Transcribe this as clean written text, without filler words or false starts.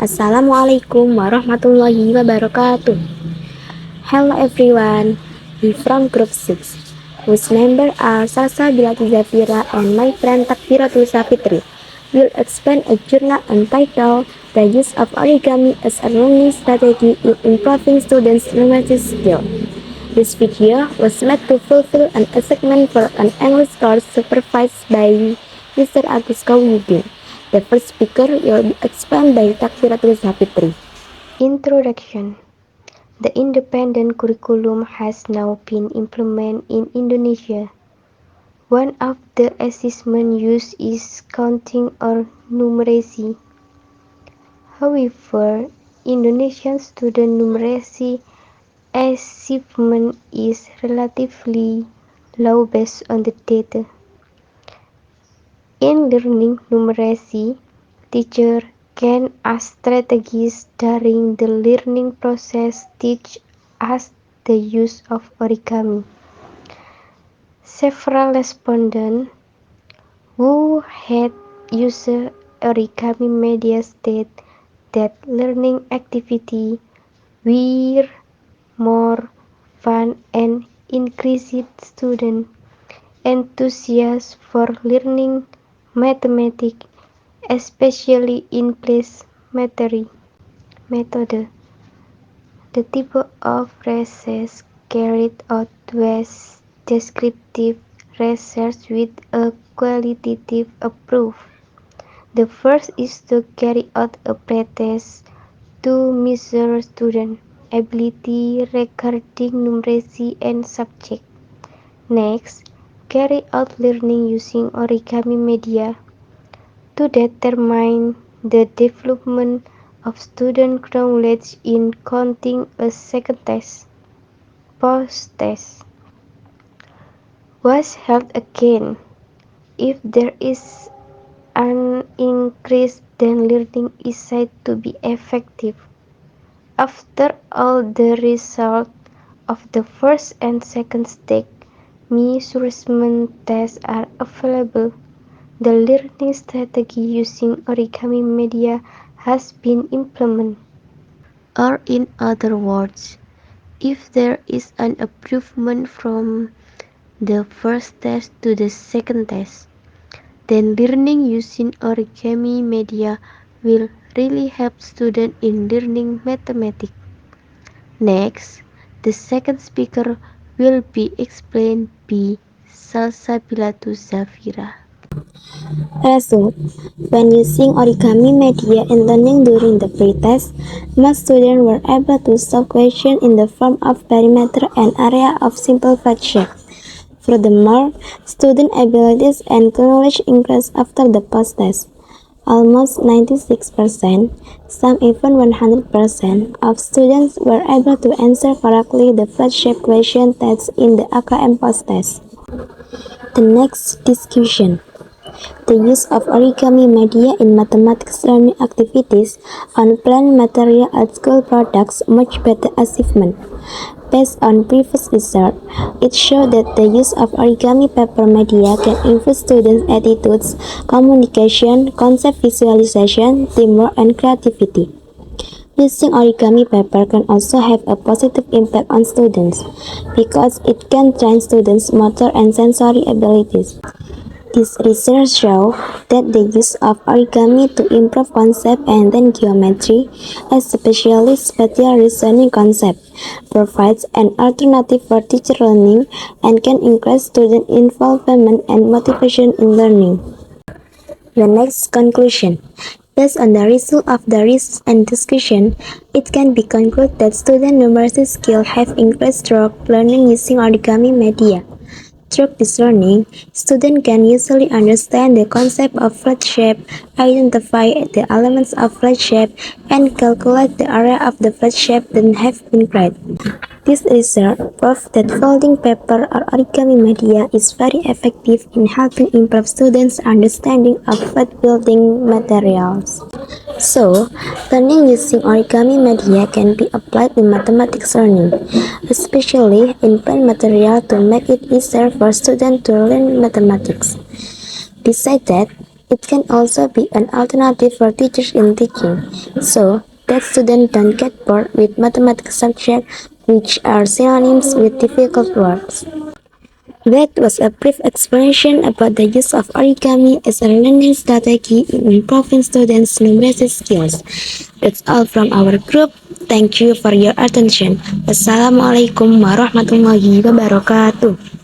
Assalamualaikum warahmatullahi wabarakatuh. Hello everyone, we from Group 6, whose members are Salsa Bilati Zafira and my friend Takfiratul Safitri, will explain a journal entitled The Use of Origami as a Learning Strategy in Improving Students' Numeracy Skills. This video was made to fulfill an assignment for an English course supervised by Mr. Agus Kawudin. The first speaker will be explained by Takfiratul Safitri. Introduction. The independent curriculum has now been implemented in Indonesia. One of the assessment used is counting or numeracy. However, Indonesian student numeracy achievement is relatively low based on the data. In learning numeracy, teachers can ask strategies during the learning process teach us the use of origami. Several respondents who had used origami media state that learning activity were more fun and increased student enthusiasm for learning mathematics, especially in place method. The type of research carried out was descriptive research with a qualitative approach. The first is to carry out a pretest to measure student ability regarding numeracy and subject. Next, carry out learning using origami media to determine the development of student knowledge in counting. A second test, post-test, was held again. If there is an increase, then learning is said to be effective. After all the results of the first and second stage measurement tests are available, the learning strategy using origami media has been implemented. Or in other words, if there is an improvement from the first test to the second test, then learning using origami media will really help students in learning mathematics. Next, the second speaker will be explained by Salsabila Zafira. Result: when using origami media in learning during the pre-test, most students were able to solve questions in the form of perimeter and area of simple fraction. Furthermore, student abilities and knowledge increased after the post-test. Almost 96%, some even 100% of students were able to answer correctly the flat shape question test in the AKM post-test. The next discussion: the use of origami media in mathematics learning activities on plain material at school products much better achievement. Based on previous research, it showed that the use of origami paper media can improve students' attitudes, communication, concept visualization, teamwork, and creativity. Using origami paper can also have a positive impact on students because it can train students' motor and sensory abilities. This research shows that the use of origami to improve concept and then geometry, especially spatial reasoning concept, provides an alternative for teacher learning and can increase student involvement and motivation in learning. The next conclusion: based on the result of the research and discussion, it can be concluded that student numeracy skills have increased through learning using origami media. Through this learning, students can usually understand the concept of flat shape, identify the elements of flat shape, and calculate the area of the flat shape that have been created. This research proves that folding paper or origami media is very effective in helping improve students' understanding of flat building materials. So, learning using origami media can be applied in mathematics learning, especially in plain material to make it easier for students to learn mathematics. Besides that, It can also be an alternative for teachers in teaching, so that students don't get bored with mathematics subjects which are synonyms with difficult words. That was a brief explanation about the use of origami as a learning strategy in improving students' numeracy skills. That's all from our group. Thank you for your attention. Wassalamualaikum warahmatullahi wabarakatuh.